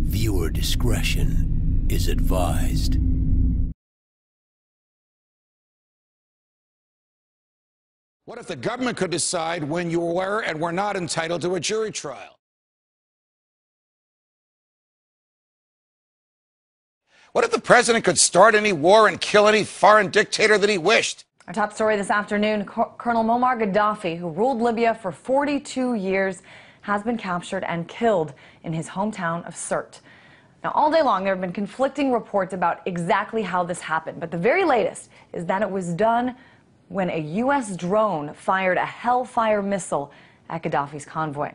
Viewer discretion is advised. What if the government could decide when you were and were not entitled to a jury trial? What if the president could start any war and kill any foreign dictator that he wished? Our top story this afternoon, Colonel Muammar Gaddafi, who ruled Libya for 42 years, has been captured and killed in his hometown of Sirte. Now, all day long, there have been conflicting reports about exactly how this happened, but the very latest is that it was done when a U.S. drone fired a Hellfire missile at Gaddafi's convoy.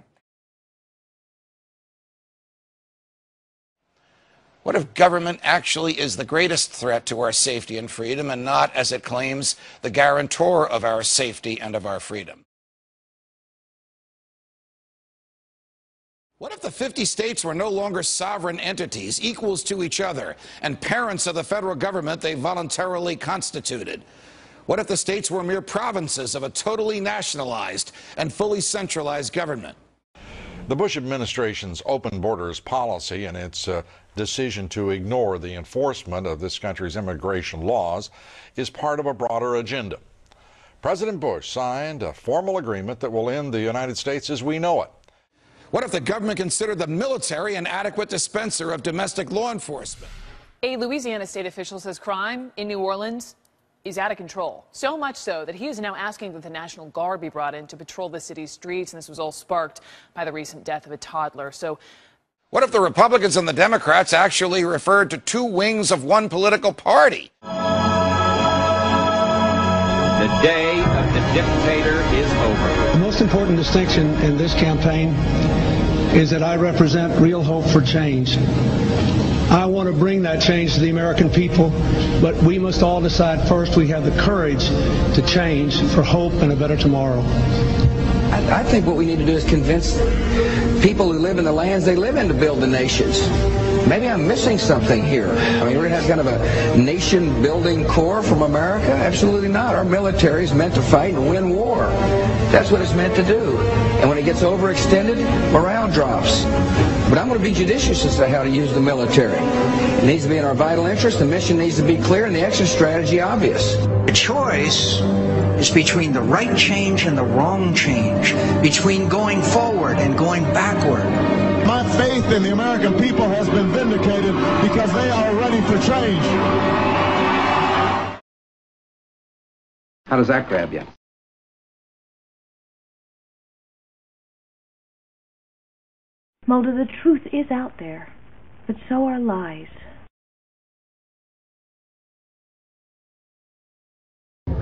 What if government actually is the greatest threat to our safety and freedom and not, as it claims, the guarantor of our safety and of our freedom? What if the 50 states were no longer sovereign entities, equals to each other, and parents of the federal government they voluntarily constituted? What if the states were mere provinces of a totally nationalized and fully centralized government? The Bush administration's open borders policy and its decision to ignore the enforcement of this country's immigration laws is part of a broader agenda. President Bush signed a formal agreement that will end the United States as we know it. What if the government considered the military an adequate dispenser of domestic law enforcement? A Louisiana state official says crime in New Orleans is out of control. So much so that he is now asking that the National Guard be brought in to patrol the city's streets, and this was all sparked by the recent death of a toddler. So, what if the Republicans and the Democrats actually referred to two wings of one political party? The day of the dictator is over. The most important distinction in this campaign is that I represent real hope for change. I want to bring that change to the American people, but we must all decide first we have the courage to change for hope and a better tomorrow. I think what we need to do is convince people who live in the lands they live in to build the nations. Maybe I'm missing something here. I mean, we're going to have kind of a nation-building corps from America? Absolutely not. Our military is meant to fight and win war. That's what it's meant to do. And when it gets overextended, morale drops. But I'm going to be judicious as to how to use the military. It needs to be in our vital interest, the mission needs to be clear, and the exit strategy obvious. The choice is between the right change and the wrong change, between going forward and going backward. My faith in the American people has been vindicated because they are ready for change. How does that grab you? Mulder, the truth is out there, but so are lies.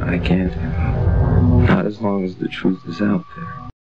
I can't. Not as long as the truth is out there.